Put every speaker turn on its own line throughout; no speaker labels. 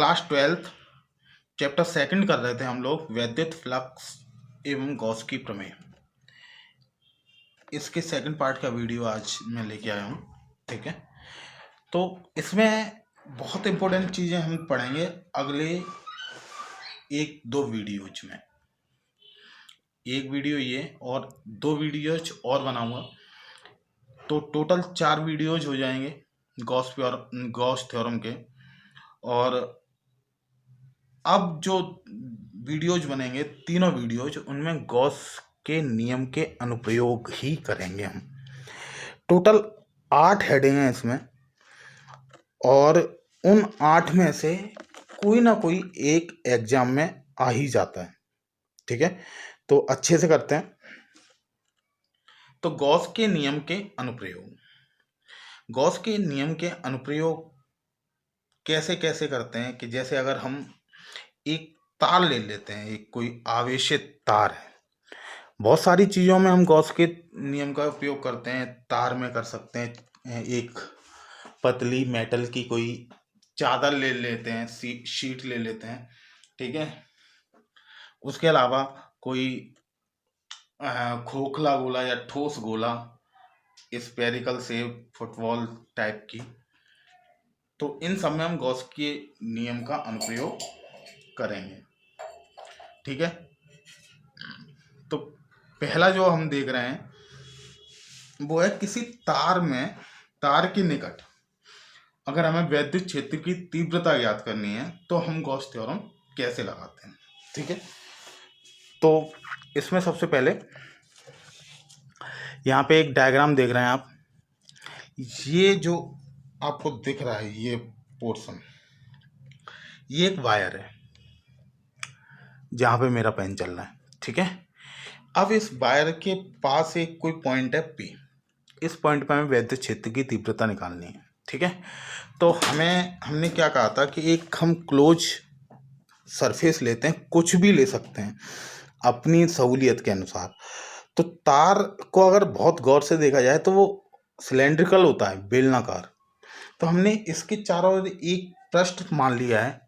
Class 12th chapter 2 कर रहे थे हम लोग, वैद्युत फ्लक्स एवं गॉस की प्रमेय। इसके सेकंड पार्ट का वीडियो आज मैं लेके आया हूँ। ठीक है, तो इसमें बहुत इम्पोर्टेंट चीज़ें हम पढ़ेंगे अगले 1-2 वीडियोज में। एक वीडियो ये और 2 वीडियोज और बनाऊंगा, तो टोटल 4 वीडियोज हो जाएंगे गॉस थ्योरम के। और अब जो वीडियोज बनेंगे, तीनों वीडियोज, उनमें गॉस के नियम के अनुप्रयोग ही करेंगे हम। टोटल 8 हेडिंग हैं इसमें, और उन 8 में से कोई ना कोई एक एग्जाम में आ ही जाता है। ठीक है, तो अच्छे से करते हैं। तो गॉस के नियम के अनुप्रयोग, गॉस के नियम के अनुप्रयोग कैसे कैसे करते हैं कि जैसे अगर हम एक तार ले लेते हैं, एक कोई आवेशित तार है। बहुत सारी चीज़ों में हम गॉस के नियम का उपयोग करते हैं। तार में कर सकते हैं, एक पतली मेटल की कोई चादर ले लेते हैं, शीट ले लेते हैं। ठीक है, उसके अलावा कोई खोखला गोला या ठोस गोला, स्फेरिकल शेप, फुटबॉल टाइप की, तो इन सब में हम गॉस के नियम का अनुप्रयोग करेंगे। ठीक है, तो पहला जो हम देख रहे हैं वो है किसी तार के निकट अगर हमें विद्युत क्षेत्र की तीव्रता ज्ञात करनी है तो हम गॉस थ्योरम कैसे लगाते हैं। ठीक है, तो इसमें सबसे पहले यहाँ पे एक डायग्राम देख रहे हैं आप। ये जो आपको दिख रहा है, ये पोर्शन, ये एक वायर है जहाँ पे मेरा पेन चल रहा है। ठीक है, अब इस वायर के पास एक कोई पॉइंट है P। इस पॉइंट पे हमें विद्युत क्षेत्र की तीव्रता निकालनी है। ठीक है, तो हमने क्या कहा था कि एक हम क्लोज सरफेस लेते हैं, कुछ भी ले सकते हैं अपनी सहूलियत के अनुसार। तो तार को अगर बहुत गौर से देखा जाए तो वो सिलेंड्रिकल होता है, बेलनाकार। तो हमने इसके चारों ओर एक पृष्ठ मान लिया है,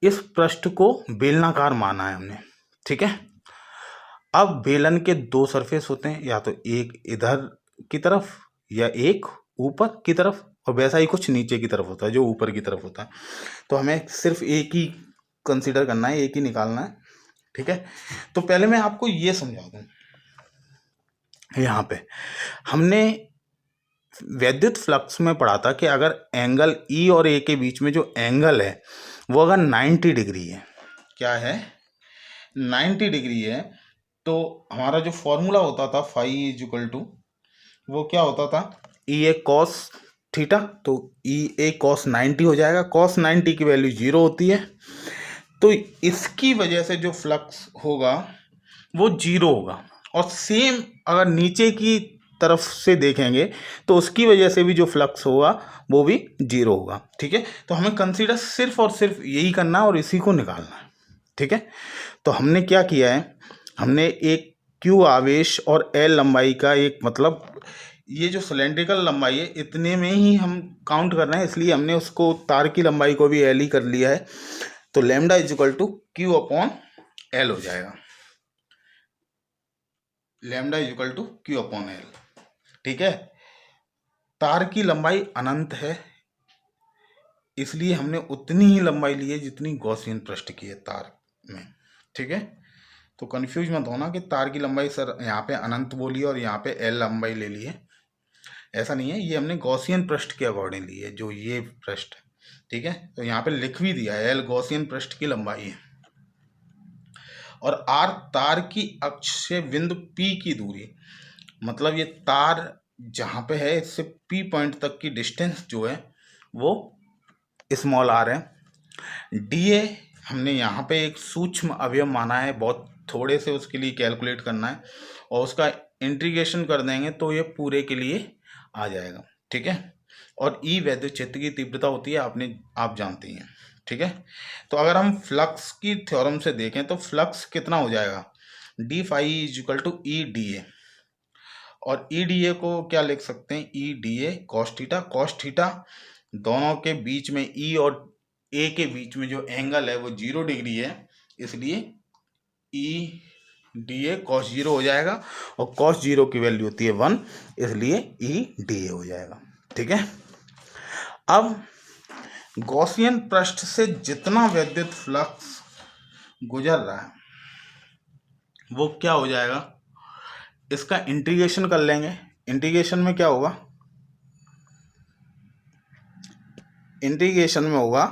इस पृष्ठ को बेलनाकार माना है हमने। ठीक है, अब बेलन के 2 सरफेस होते हैं, या तो एक इधर की तरफ या एक ऊपर की तरफ, और वैसा ही कुछ नीचे की तरफ होता है जो ऊपर की तरफ होता है। तो हमें सिर्फ एक ही कंसीडर करना है, एक ही निकालना है। ठीक है, तो पहले मैं आपको ये समझा दूं। यहाँ पे हमने वैद्युत फ्लक्स में पढ़ा था कि अगर एंगल E और A के बीच में जो एंगल है वो अगर 90 डिग्री है, क्या है, 90 डिग्री है, तो हमारा जो फॉर्मूला होता था फाई इक्वल टू, वो क्या होता था, EA cos थीटा। तो EA cos 90 हो जाएगा। cos 90 की वैल्यू 0 होती है, तो इसकी वजह से जो फ्लक्स होगा वो 0 होगा। और सेम अगर नीचे की तरफ से देखेंगे तो उसकी वजह से भी जो फ्लक्स होगा वो भी 0 होगा। ठीक है, तो हमें कंसीडर सिर्फ और सिर्फ यही करना है और इसी को निकालना है। ठीक है, तो हमने क्या किया है, हमने एक Q आवेश और L लंबाई का एक, मतलब ये जो सिलेंड्रिकल लंबाई है इतने में ही हम काउंट कर रहे हैं, इसलिए हमने उसको तार की लंबाई को भी L ही कर लिया है। तो lambda equal to Q upon L हो जाएगा। Lambda equal to Q upon L। ठीक है, तार की लंबाई अनंत है, इसलिए हमने उतनी ही लंबाई ली है जितनी गॉसियन पृष्ठ की है तार में। ठीक है, तो कंफ्यूज मत होना कि तार की लंबाई सर यहाँ पे अनंत बोली और यहाँ पे L लंबाई ले ली है, ऐसा नहीं है। ये हमने गॉसियन पृष्ठ के अकॉर्डिंग ली है, जो ये पृष्ठ है। ठीक है, तो यहाँ पे लिख भी दिया है L गॉसियन पृष्ठ की लंबाई है, और R तार की अक्ष से बिंदु P की दूरी, मतलब ये तार जहाँ पे है इससे P पॉइंट तक की डिस्टेंस जो है वो स्मॉल r है। DA हमने यहाँ पे एक सूक्ष्म अवयव माना है, बहुत थोड़े से उसके लिए कैलकुलेट करना है, और उसका इंटीग्रेशन कर देंगे तो ये पूरे के लिए आ जाएगा। ठीक है, और E वैद्युत क्षेत्र की तीव्रता होती है, आप जानते हैं। ठीक है, तो अगर हम फ्लक्स की थ्योरम से देखें तो फ्लक्स कितना हो जाएगा, D phi equal to EDA, और EDA को क्या लिख सकते हैं, EDA cos theta. cos theta दोनों के बीच में E और ए के बीच में जो एंगल है वो 0 डिग्री है, इसलिए ई डी ए कॉस 0 हो जाएगा, और कॉस 0 की वैल्यू होती है 1, इसलिए ई डी ए हो जाएगा। ठीक है। अब गॉसियन पृष्ठ से जितना विद्युत फ्लक्स गुजर रहा है वो क्या हो जाएगा, इसका इंटीग्रेशन कर लेंगे। इंटीग्रेशन में क्या होगा, इंटीग्रेशन में होगा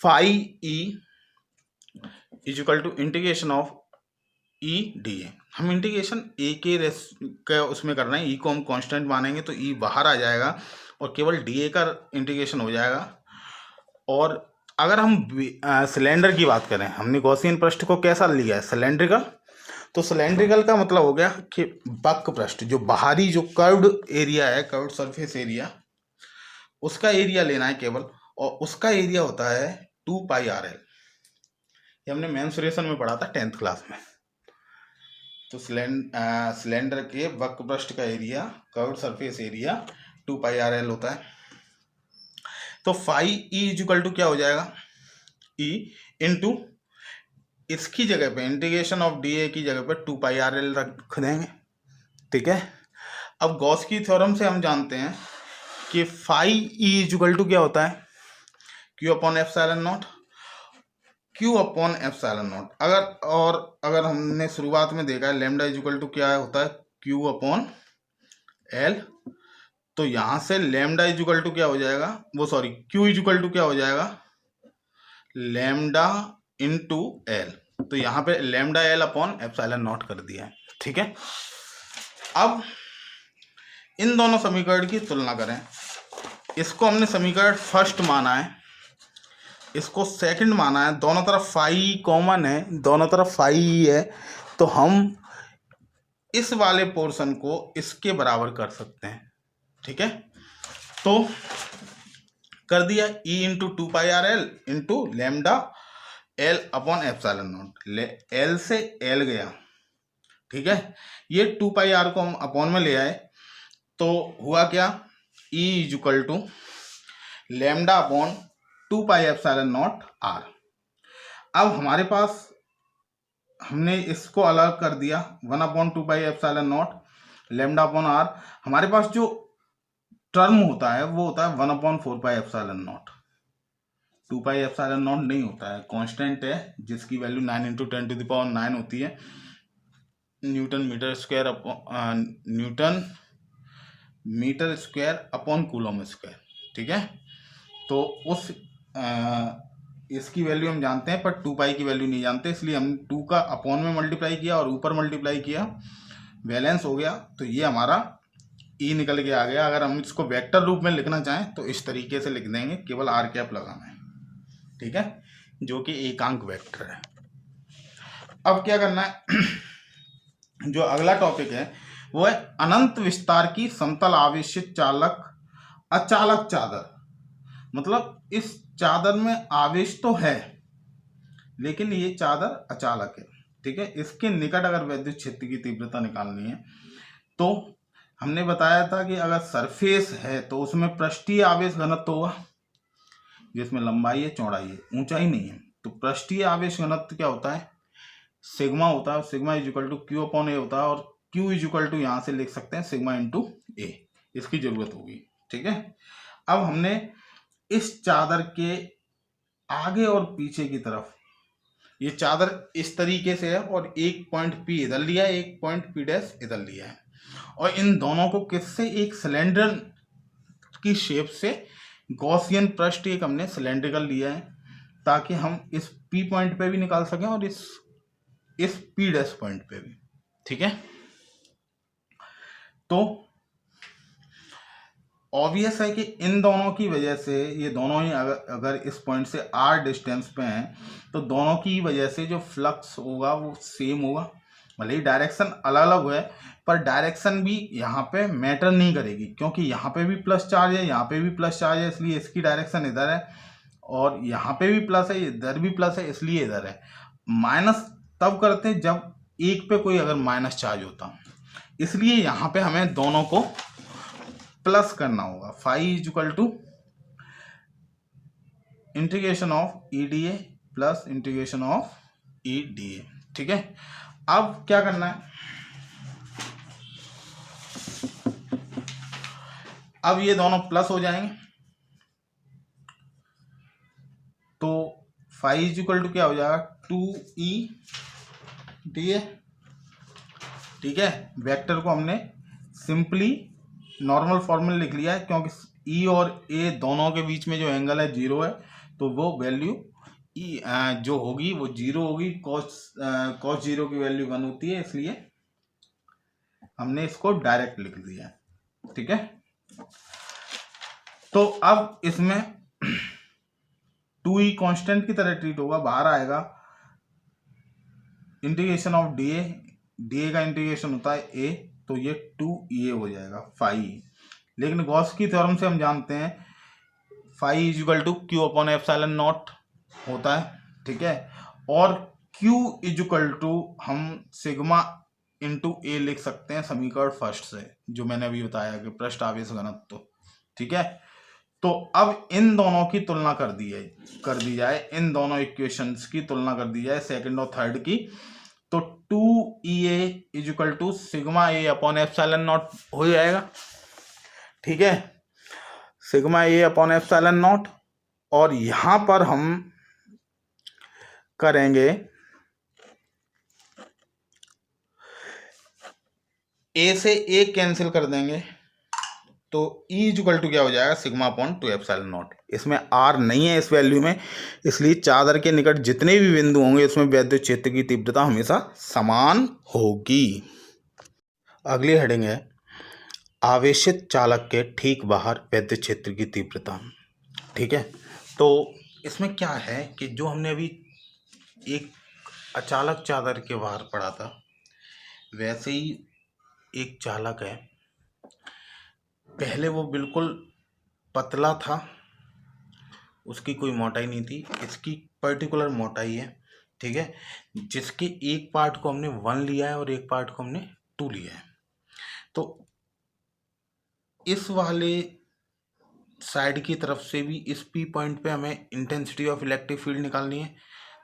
phi E is equal to integration of E D A. हम इंटीग्रेशन ए के उसमें कर रहे हैं, ई को हम कांस्टेंट मानेंगे तो ई बाहर आ जाएगा और केवल डी ए का इंटीग्रेशन हो जाएगा। और अगर हम सिलेंडर की बात करें, हमने गॉसियन पृष्ठ को कैसा लिया है, सिलेंड्रिकल, तो सिलेंड्रिकल का मतलब हो गया कि वक्र पृष्ठ, जो बाहरी जो कर्व्ड एरिया है, कर्व्ड सरफेस एरिया, उसका एरिया लेना है केवल, और उसका एरिया होता है 2 पाई आर एल। ये हमने मेंसुरेशन में पढ़ा था 10th क्लास में। तो सिलेंडर के वक्र पृष्ठ का area, curved surface area 2 pi R L होता है। तो phi E is equal to क्या हो जाएगा, ई इंटू इसकी जगह पे इंटीग्रेशन ऑफ डी ए की जगह पे 2 पाई आर एल रख देंगे। ठीक है। अब गॉस की थ्योरम से हम जानते हैं कि phi E is equal to क्या होता है, Q upon epsilon naught, Q upon epsilon naught. अगर हमने शुरुआत में देखा है लैम्डा इज इक्वल टू क्या होता है, क्यू अपॉन एल, तो यहां से लैम्डा इज इक्वल टू क्या हो जाएगा, क्यू इज इक्वल टू क्या हो जाएगा, लैम्डा इंटू एल। तो यहाँ पे lambda L upon epsilon not कर दिया है। ठीक है। अब इन दोनों समीकरण की तुलना करें। इसको हमने समीकरण फर्स्ट माना है, इसको सेकंड माना है, दोनों तरफ फाई कॉमन है, दोनों तरफ फाई है, तो हम इस वाले पोर्शन को इसके बराबर कर सकते हैं। ठीक है। तो कर दिया, E into 2 pi R L into lambda L upon epsilon not, L से एल गया। ठीक है। ये 2 पाई आर को हम अपॉन में ले आए, तो हुआ क्या, E is equal to lambda upon 2 pi epsilon naught R. अब हमारे पास, हमने इसको अलग कर दिया, 1 upon 2 pi epsilon naught lambda upon R. हमारे पास जो टर्म होता है वो होता है 1 upon 4 pi epsilon not. 2 pi epsilon not नहीं होता है, कांस्टेंट है जिसकी वैल्यू 9 इंटू 10⁹ होती है, newton metre square upon coulomb square. ठीक है। तो उस इसकी वैल्यू हम जानते हैं, पर 2 पाई की वैल्यू नहीं जानते, इसलिए हमने 2 का अपॉन में मल्टीप्लाई किया और ऊपर मल्टीप्लाई किया, बैलेंस हो गया। तो ये हमारा ई निकल के आ गया। अगर हम इसको वेक्टर रूप में लिखना चाहें तो इस तरीके से लिख देंगे, केवल आर कैप लगाना है। ठीक है। जो कि एकांक वेक्टर है। अब क्या करना है, जो अगला टॉपिक है वो है अनंत विस्तार की समतल आवेशित अचालक चादर। मतलब इस चादर में आवेश तो है लेकिन ये चादर अचालक है। ठीक है। इसके निकट अगर विद्युत क्षेत्र की तीव्रता निकालनी है, तो हमने बताया था कि अगर सरफेस है तो उसमें पृष्ठीय आवेश घनत्व होगा, जिसमें लंबाई है, चौड़ाई है, ऊंचाई नहीं है। तो पृष्ठीय आवेश घनत्व क्या होता है, सिग्मा होता है। Sigma is equal to Q upon A होता है, और क्यू इज इक्वल टू यहाँ से लिख सकते हैं सिग्मा इंटू ए, इसकी जरूरत होगी। ठीक है। अब हमने इस चादर के आगे और पीछे की तरफ, ये चादर इस तरीके से है और एक पॉइंट पी इधर लिया है, एक पॉइंट पी डैश इधर लिया है, और इन दोनों को किससे, एक सिलेंडर की शेप से गॉसियन पृष्ठ एक हमने सिलेंड्रिकल लिया है, ताकि हम इस पी पॉइंट पे भी निकाल सकें और इस पी डैश पॉइंट पे भी। ठीक है। तो ऑब्वियस है कि इन दोनों की वजह से, ये दोनों ही अगर इस पॉइंट से आर डिस्टेंस पे हैं, तो दोनों की वजह से जो फ्लक्स होगा वो सेम होगा। भले ही डायरेक्शन अलग अलग है, पर डायरेक्शन भी यहाँ पे मैटर नहीं करेगी, क्योंकि यहाँ पे भी प्लस चार्ज है, यहाँ पे भी प्लस चार्ज है, इसलिए इसकी डायरेक्शन इधर है, और यहाँ पे भी प्लस है, इधर भी प्लस है, इसलिए इधर है। माइनस तब करते हैं जब एक पे कोई अगर माइनस चार्ज होता, इसलिए यहाँ पे हमें दोनों को प्लस करना होगा। Phi is equal to integration of EDA plus integration of EDA। ठीक है, अब क्या करना है, अब ये दोनों प्लस हो जाएंगे तो फाई इज इक्वल टू क्या हो जाएगा 2EDA। ठीक है, वेक्टर को हमने सिंपली नॉर्मल फॉर्मूला लिख लिया है, क्योंकि E और A दोनों के बीच में जो एंगल है 0 है, तो वो वैल्यू जो होगी वो 0 होगी। कॉस 0 की वैल्यू 1 होती है, इसलिए हमने इसको डायरेक्ट लिख दिया है। ठीक है, तो अब इसमें 2E कांस्टेंट की तरह ट्रीट होगा, बाहर आएगा इंटीग्रेशन ऑफ DA का इंटीग्रेशन होता है A, तो ये 2EA हो जाएगा फाई। लेकिन गॉस की थ्योरम से हम जानते हैं phi is equal to Q upon epsilon naught होता है। ठीक है, और Q इज इक्वल टू हम सिग्मा इंटू A लिख सकते हैं समीकरण फर्स्ट से, जो मैंने अभी बताया कि पृष्ठ आवेश घनत्व। ठीक है, तो अब इन दोनों की तुलना कर दी जाए, इन दोनों इक्वेशंस की तुलना कर दी जाए, सेकंड और थर्ड की, तो 2EA is equal to sigma A upon epsilon naught हो जाएगा। ठीक है, sigma A upon epsilon naught, और यहां पर हम करेंगे A से A कैंसिल कर देंगे, तो E इक्वल टू क्या हो जाएगा सिग्मा अपॉन 2 एप्सिलॉन नॉट। इसमें R नहीं है इस वैल्यू में, इसलिए चादर के निकट जितने भी बिंदु होंगे उसमें वैद्युत क्षेत्र की तीव्रता हमेशा समान होगी। अगली हेडिंग है आवेशित चालक के ठीक बाहर वैद्युत क्षेत्र की तीव्रता। ठीक है, तो इसमें क्या है कि जो हमने अभी एक अचालक चादर के बाहर पढ़ा था, वैसे ही एक चालक है, पहले वो बिल्कुल पतला था, उसकी कोई मोटाई नहीं थी, इसकी पर्टिकुलर मोटाई है। ठीक है, जिसके एक पार्ट को हमने 1 लिया है और एक पार्ट को हमने 2 लिया है। तो इस वाले साइड की तरफ से भी इस P पॉइंट पे हमें इंटेंसिटी ऑफ इलेक्ट्रिक फील्ड निकालनी है,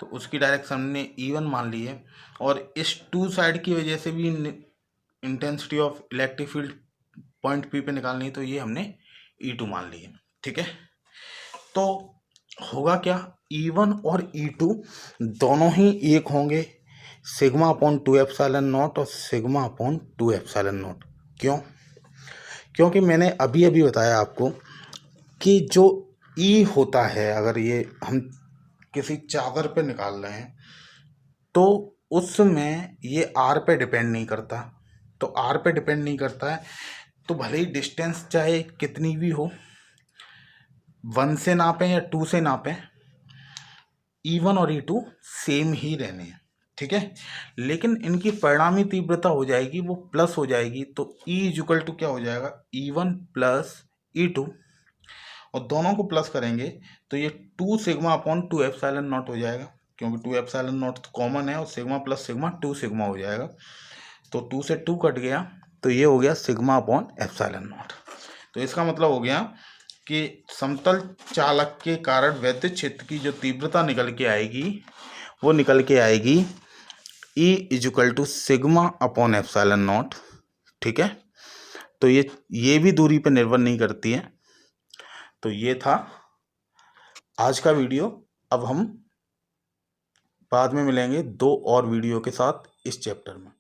तो उसकी डायरेक्शन हमने E1 मान ली है, और इस 2 साइड की वजह से भी intensity of electric field point P पे निकालनी है, तो ये हमने E2 मान ली है। ठीक है, तो होगा क्या, E1 और E2 दोनों ही एक होंगे सिग्मा अपॉन 2 एप्सिलॉन नॉट और सिग्मा अपॉन 2 एप्सिलॉन नॉट। क्यों? क्योंकि मैंने अभी अभी बताया आपको कि जो E होता है, अगर ये हम किसी चादर पे निकाल रहे हैं तो उसमें ये R पे डिपेंड नहीं करता, तो R पे डिपेंड नहीं करता है, तो भले ही डिस्टेंस चाहे कितनी भी हो, 1 से नापें या 2 से नापें, E1 और E2 सेम ही रहने हैं। ठीक है, लेकिन इनकी परिणामी तीव्रता हो जाएगी वो प्लस हो जाएगी, तो E इक्वल टू क्या हो जाएगा E1 प्लस E2, और दोनों को प्लस करेंगे तो ये 2 सिग्मा अपॉन 2 एप्सिलॉन नॉट हो जाएगा, क्योंकि 2 एप्सिलॉन नॉट तो कॉमन है, और सिग्मा प्लस सिग्मा 2 सिग्मा हो जाएगा, तो 2 से 2 कट गया, तो ये हो गया सिग्मा अपॉन एप्सिलॉन नॉट। तो इसका मतलब हो गया कि समतल चालक के कारण वैद्युत क्षेत्र की जो तीव्रता निकल के आएगी वो निकल के आएगी E equal to sigma upon epsilon naught. ठीक है, तो ये भी दूरी पर निर्भर नहीं करती है। तो ये था आज का वीडियो। अब हम बाद में मिलेंगे 2 और वीडियो के साथ इस चैप्टर में।